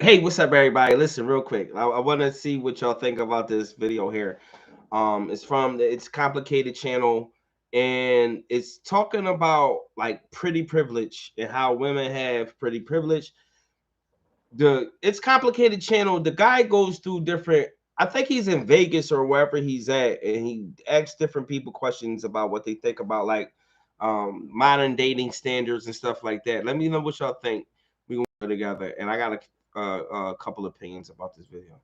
Hey, what's up, everybody? Listen, real quick. I want to see what y'all think about this video here. It's from It's Complicated channel, and it's talking about like pretty privilege and how women have pretty privilege. The It's Complicated channel. The guy goes through different. I think he's in Vegas or wherever he's at, and he asks different people questions about what they think about like modern dating standards and stuff like that. Let me know what y'all think. We gonna go together, and I got a couple opinions about this video.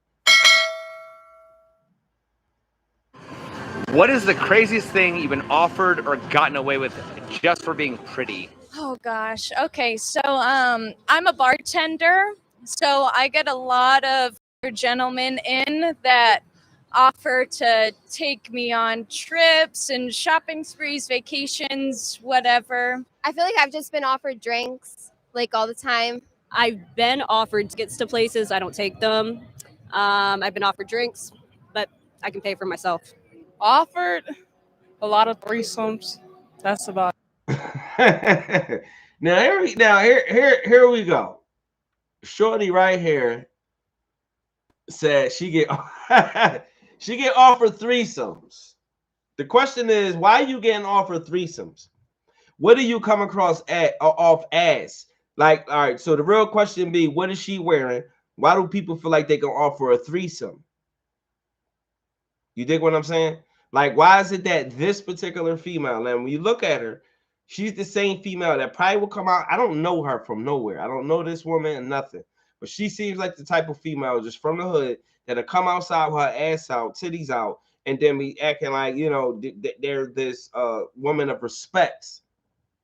What is the craziest thing you've been offered or gotten away with just for being pretty? Oh gosh. Okay. So I'm a bartender. So I get a lot of gentlemen in that offer to take me on trips and shopping sprees, vacations, whatever. I feel like I've just been offered drinks like all the time. I've been offered tickets to places. I don't take them. I've been offered drinks, but I can pay for myself. Offered a lot of threesomes. That's about Now here we go. Shorty right here said she get she get offered threesomes. The question is, why are you getting offered threesomes? What do you come across off as? Like, all right, so the real question be, what is she wearing? Why do people feel like they can offer a threesome? You dig what I'm saying? Like, why is it that this particular female, and when you look at her, she's the same female that probably will come out. I don't know her from nowhere. I don't know this woman and nothing. But she seems like the type of female just from the hood that'll come outside with her ass out, titties out, and then be acting like, you know, they're this woman of respect,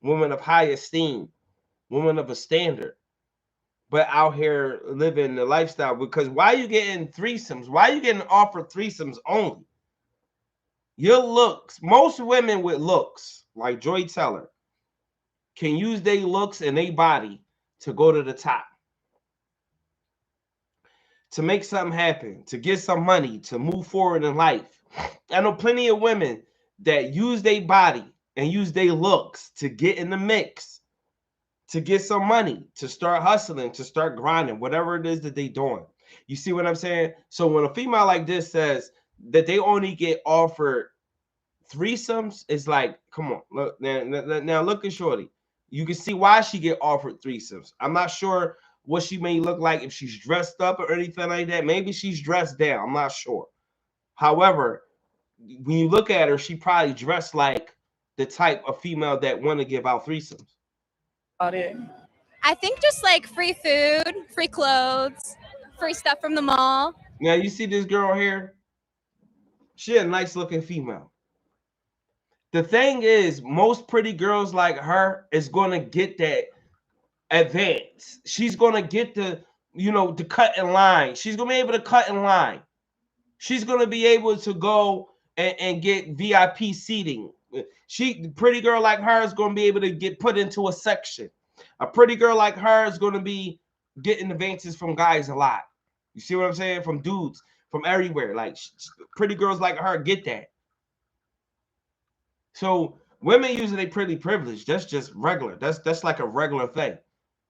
woman of high esteem, woman of a standard, but out here living the lifestyle. Because why are you getting threesomes? Why are you getting offered threesomes only? Your looks, most women with looks, like Joy Teller, can use their looks and their body to go to the top, to make something happen, to get some money, to move forward in life. I know plenty of women that use their body and use their looks to get in the mix, to get some money, to start hustling, to start grinding, whatever it is that they're doing. You see what I'm saying? So when a female like this says that they only get offered threesomes, it's like, come on, look now look at Shorty. You can see why she get offered threesomes. I'm not sure what she may look like, if she's dressed up or anything like that. Maybe she's dressed down. I'm not sure. However, when you look at her, she probably dressed like the type of female that want to give out threesomes. it. I think just like free food, free clothes, free stuff from the mall. Now you see this girl here. She a nice looking female. The thing is, most pretty girls like her is going to get that advance. She's going to get the, you know, the cut in line. She's going to be able to cut in line. She's going to be able to go and get VIP seating. The pretty girl like her is going to be able to get put into a section. A pretty girl like her is going to be getting advances from guys a lot. You see what I'm saying? From dudes, from everywhere. Like, pretty girls like her get that. So women using a pretty privilege, that's just regular. That's like a regular thing.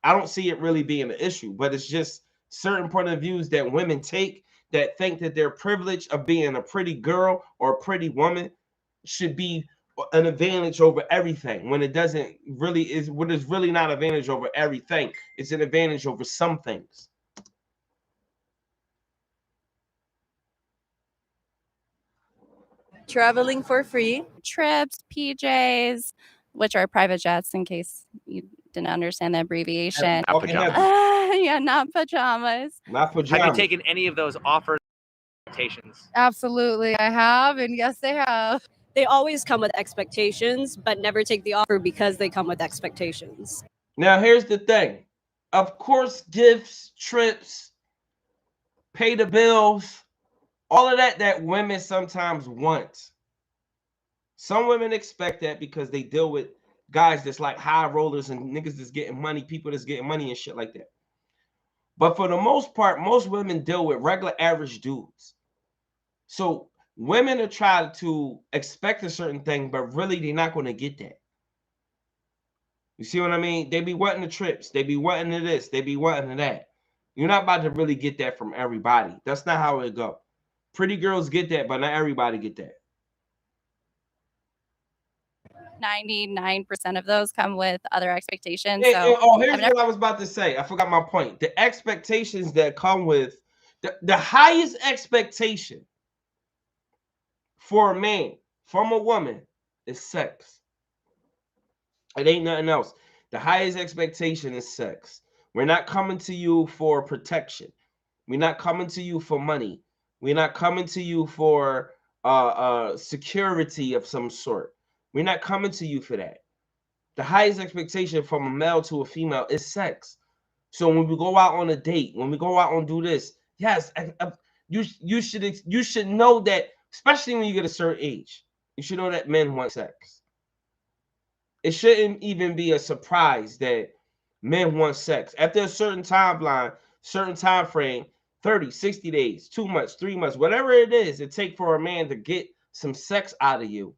I don't see it really being an issue, but it's just certain point of views that women take that think that their privilege of being a pretty girl or a pretty woman should be an advantage over everything, when it doesn't really is. What is really not advantage over everything, it's an advantage over some things. Traveling for free, trips, PJs, which are private jets in case you didn't understand the abbreviation. Not pajamas. Yeah, not pajamas. Not Have pajamas. you taken any of those offers? Expectations? Absolutely, I have, and yes, they have. They always come with expectations, but never take the offer because they come with expectations. Now, here's the thing. Of course, gifts, trips, pay the bills, all of that women sometimes want. Some women expect that because they deal with guys that's like high rollers and niggas that's getting money, people that's getting money and shit like that. But for the most part, most women deal with regular average dudes. So women are trying to expect a certain thing, but really they're not going to get that. You see what I mean? They be wanting the trips. They be wanting to this. They be wanting to that. You're not about to really get that from everybody. That's not how it go. Pretty girls get that, but not everybody get that. 99% of those come with other expectations. And, So here's what I was about to say. I forgot my point. The expectations that come with the highest expectation for a man from a woman is sex. It ain't nothing else. The highest expectation is sex. We're not coming to you for protection. We're not coming to you for money. We're not coming to you for security of some sort. We're not coming to you for that. The highest expectation from a male to a female is sex. So when we go out on a date, when we go out and do this, yes, you should know that, especially when you get a certain age, you should know that men want sex. It shouldn't even be a surprise that men want sex. After a certain timeline, certain time frame, 30, 60 days, 2 months, 3 months, whatever it is it takes for a man to get some sex out of you,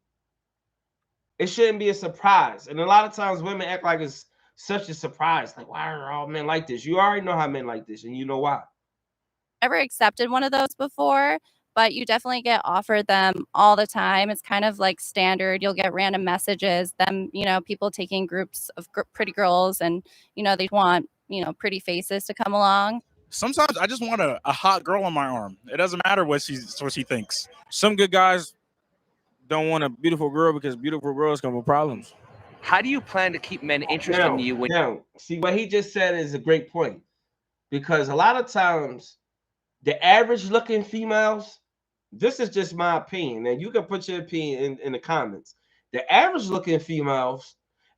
it shouldn't be a surprise. And a lot of times women act like it's such a surprise. Like, why are all men like this? You already know how men like this, and you know why. Never accepted one of those before, but you definitely get offered them all the time. It's kind of like standard. You'll get random messages, people taking groups of pretty girls, and, they want, pretty faces to come along. Sometimes I just want a hot girl on my arm. It doesn't matter what she thinks. Some good guys don't want a beautiful girl because beautiful girls come with problems. How do you plan to keep men interested in you? Now, see, what he just said is a great point, because a lot of times the average looking females, this is just my opinion, and you can put your opinion in the comments. The average looking females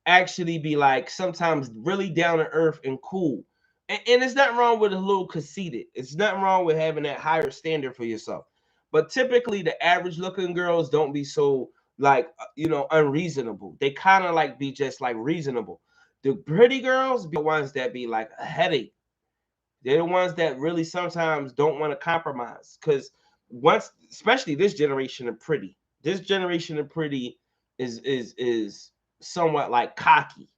actually be like sometimes really down to earth and cool. And it's nothing wrong with a little conceited. It's nothing wrong with having that higher standard for yourself. But typically the average looking girls don't be so unreasonable. They kind of like be just like reasonable. The pretty girls be the ones that be like a headache. They're the ones that really sometimes don't want to compromise, because especially this generation of pretty, is somewhat like cocky.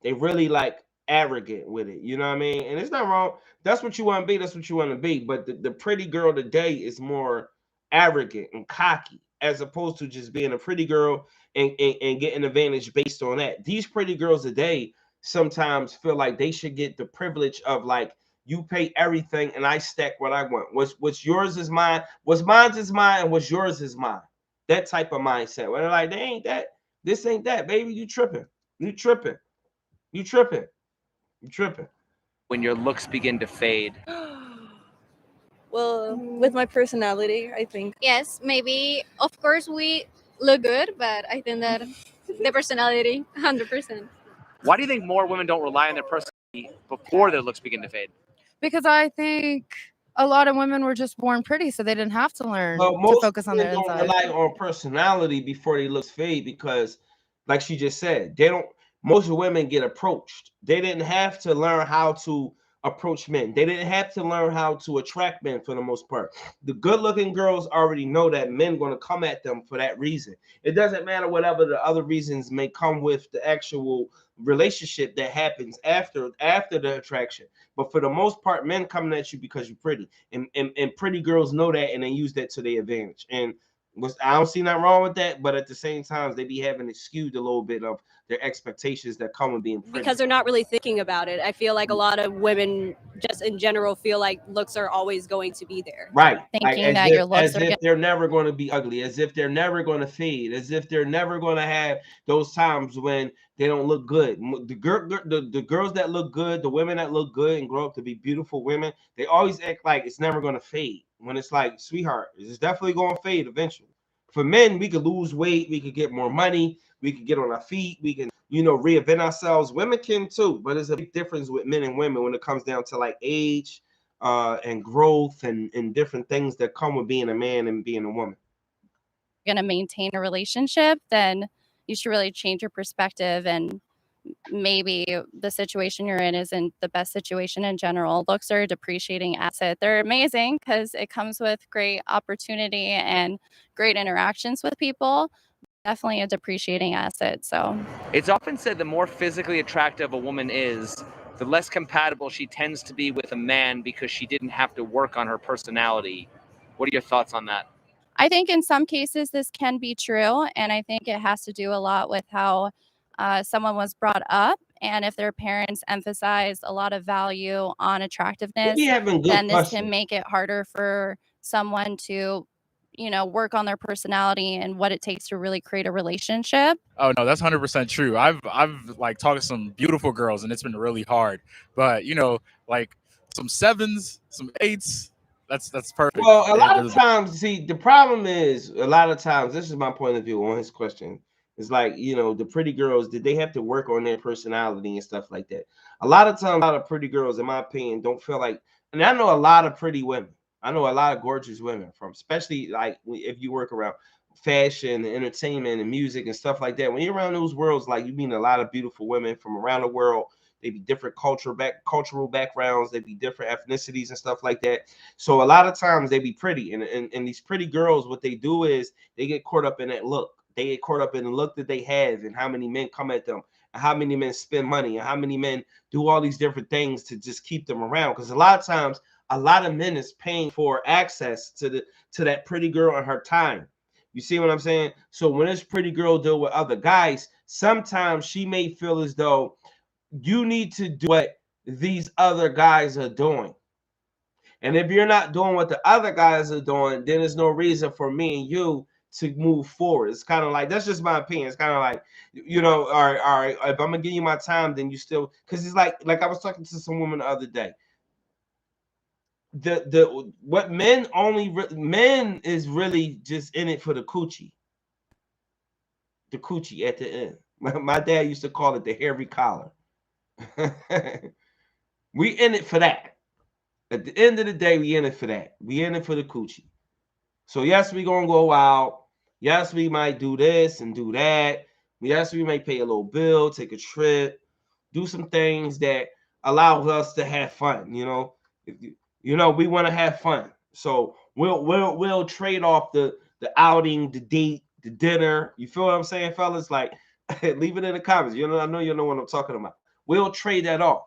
They really like arrogant with it. You know what I mean? And it's not wrong. That's what you want to be. That's what you want to be. But the pretty girl today is more arrogant and cocky, as opposed to just being a pretty girl and getting advantage based on that. These pretty girls today sometimes feel like they should get the privilege of, like, you pay everything and I stack what I want. What's yours is mine. What's mine is mine, and what's yours is mine. That type of mindset. Where they're like, they ain't that. This ain't that, baby. You tripping. You tripping. You tripping. You tripping. When your looks begin to fade. Well, with my personality, I think. Yes, maybe. Of course, we look good, but I think that the personality, 100%. Why do you think more women don't rely on their personality before their looks begin to fade? Because I think a lot of women were just born pretty, so they didn't have to learn to focus on their inside. Don't rely on personality before they looks fade, because, like she just said, most women get approached. They didn't have to learn how to approach men. They didn't have to learn how to attract men for the most part. The good-looking girls already know that men going to come at them for that reason. It doesn't matter whatever the other reasons may come with the actual relationship that happens after the attraction. But for the most part, men coming at you because you're pretty, and pretty girls know that, and they use that to their advantage. And I don't see nothing wrong with that, but at the same time, they be having it skewed a little bit of their expectations that come with being pretty. Because they're not really thinking about it. I feel like a lot of women just in general feel like looks are always going to be there. Right. Thinking that your looks as if they're never going to be ugly, as if they're never going to fade, as if they're never going to have those times when they don't look good. The girls that look good, the women that look good and grow up to be beautiful women, they always act like it's never going to fade. When it's like, sweetheart, it's definitely going to fade eventually. For men, we could lose weight, we could get more money, we could get on our feet, we can, reinvent ourselves. Women can too, but there's a big difference with men and women when it comes down to like age and growth and different things that come with being a man and being a woman. Going to maintain a relationship, then you should really change your perspective, and maybe the situation you're in isn't the best situation in general. Looks are a depreciating asset. They're amazing because it comes with great opportunity and great interactions with people. Definitely a depreciating asset. So it's often said the more physically attractive a woman is, the less compatible she tends to be with a man because she didn't have to work on her personality. What are your thoughts on that? I think in some cases this can be true, and I think it has to do a lot with how someone was brought up, and if their parents emphasize a lot of value on attractiveness, then this can make it harder for someone to, work on their personality and what it takes to really create a relationship. Oh no, that's 100% true. I've like talked to some beautiful girls and it's been really hard, but like some 7s, some 8s. That's perfect. Well, a lot of times, see, the problem is a lot of times, this is my point of view on his question. It's like, the pretty girls, did they have to work on their personality and stuff like that? A lot of times, a lot of pretty girls, in my opinion, don't feel like, and I know a lot of pretty women. I know a lot of gorgeous women especially like if you work around fashion and entertainment and music and stuff like that. When you're around those worlds, like you meet a lot of beautiful women from around the world. They be different cultural backgrounds. They be different ethnicities and stuff like that. So a lot of times they be pretty, and these pretty girls, what they do is they get caught up in that look. They get caught up in the look that they have, and how many men come at them, and how many men spend money, and how many men do all these different things to just keep them around. Because a lot of times, a lot of men is paying for access to that pretty girl and her time. You see what I'm saying? So when this pretty girl deal with other guys, sometimes she may feel as though you need to do what these other guys are doing. And if you're not doing what the other guys are doing, then there's no reason for me and you to move forward. It's kind of like, that's just my opinion. It's kind of like, all right, if I'm gonna give you my time, then you still, because it's like I was talking to some woman the other day. What men is really just in it for the coochie. The coochie at the end. My dad used to call it the hairy collar. We in it for that. At the end of the day, we in it for that. We in it for the coochie. So yes, we gonna go out. Yes, we might do this and do that. Yes, we may pay a little bill, take a trip, do some things that allow us to have fun. We want to have fun. So we'll trade off the outing, the date, the dinner. You feel what I'm saying, fellas? Like, leave it in the comments. I know you know what I'm talking about. We'll trade that off.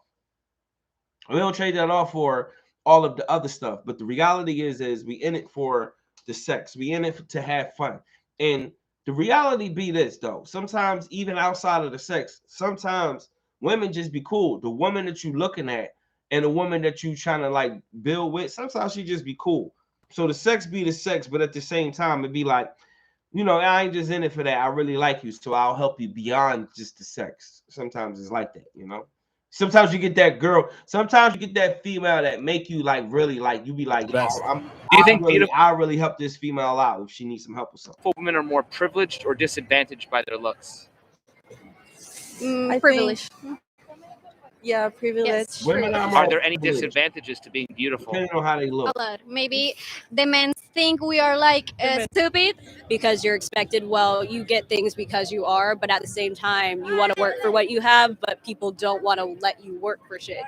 We'll trade that off for all of the other stuff. But the reality is we in it for the sex. We in it to have fun. And the reality be this, though. Sometimes even outside of the sex, sometimes women just be cool. The woman that you looking at and the woman that you trying to like build with, sometimes she just be cool. So the sex be the sex, but at the same time, it be like, I ain't just in it for that. I really like you, so I'll help you beyond just the sex. Sometimes it's like that, Sometimes you get that girl. Sometimes you get that female that make you like really like. You be like, I really help this female out if she needs some help with something. Women are more privileged or disadvantaged by their looks? Privileged. Yeah, privilege. Yes. Are there any disadvantages to being beautiful? Depending on how they look. A lot. Maybe the men think we are like stupid because you're expected. Well, you get things because you are, but at the same time, you want to work for what you have, but people don't want to let you work for shit.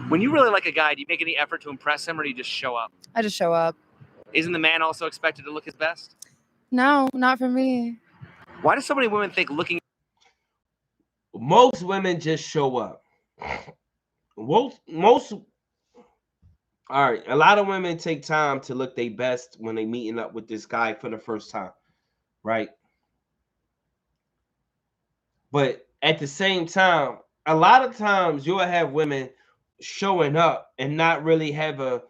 When you really like a guy, do you make any effort to impress him, or do you just show up? I just show up. Isn't the man also expected to look his best? No, not for me. Why do so many women think looking? Most women just show up. Most. All right, a lot of women take time to look their best when they meeting up with this guy for the first time, right? But at the same time, a lot of times you'll have women showing up and not really have they'll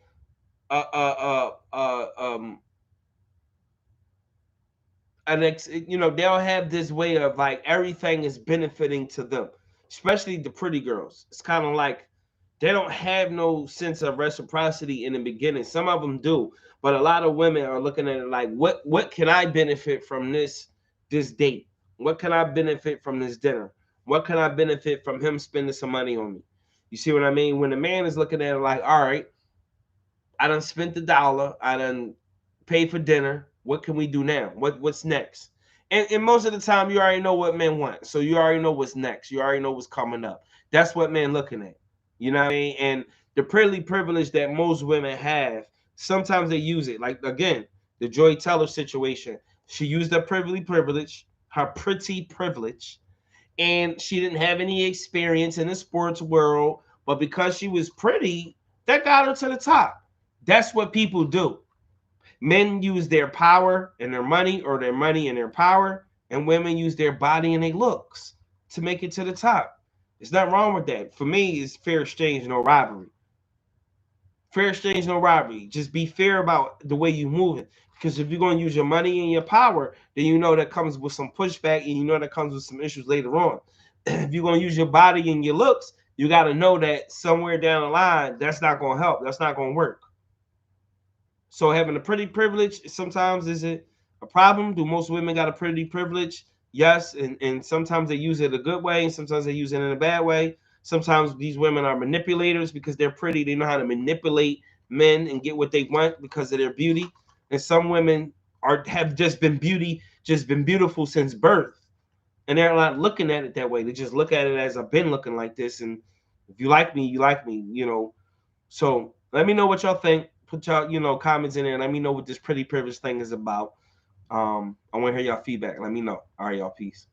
have this way of like everything is benefiting to them, especially the pretty girls. It's kind of like they don't have no sense of reciprocity in the beginning. Some of them do, but a lot of women are looking at it like, what can I benefit from this date? What can I benefit from this dinner? What can I benefit from him spending some money on me? You see what I mean? When the man is looking at it like, all right, I done spent the $1, I done paid for dinner. What can we do now? What's next? And most of the time, you already know what men want. So you already know what's next. You already know what's coming up. That's what men looking at. You know what I mean? And the privilege that most women have, sometimes they use it. Like, again, the Joy Teller situation. She used her pretty privilege, and she didn't have any experience in the sports world, but because she was pretty, that got her to the top. That's what people do. Men use their power and their money, or their money and their power, and women use their body and their looks to make it to the top. There's nothing wrong with that. For me, it's fair exchange, no robbery. Fair exchange, no robbery. Just be fair about the way you move it. Because if you're going to use your money and your power, then you know that comes with some pushback, and you know that comes with some issues later on. If you're going to use your body and your looks, you got to know that somewhere down the line, that's not going to help. That's not going to work. So having a pretty privilege sometimes is it a problem? Do most women got a pretty privilege? Yes, and sometimes they use it a good way, and sometimes they use it in a bad way. Sometimes these women are manipulators because they're pretty. They know how to manipulate men and get what they want because of their beauty. And some women have just been beautiful since birth, and they're not looking at it that way. They just look at it as I've been looking like this, and if you like me, you like me, you know. So let me know what y'all think. Put y'all, comments in there and let me know what this pretty privilege thing is about. I want to hear y'all feedback. Let me know. All right, y'all. Peace.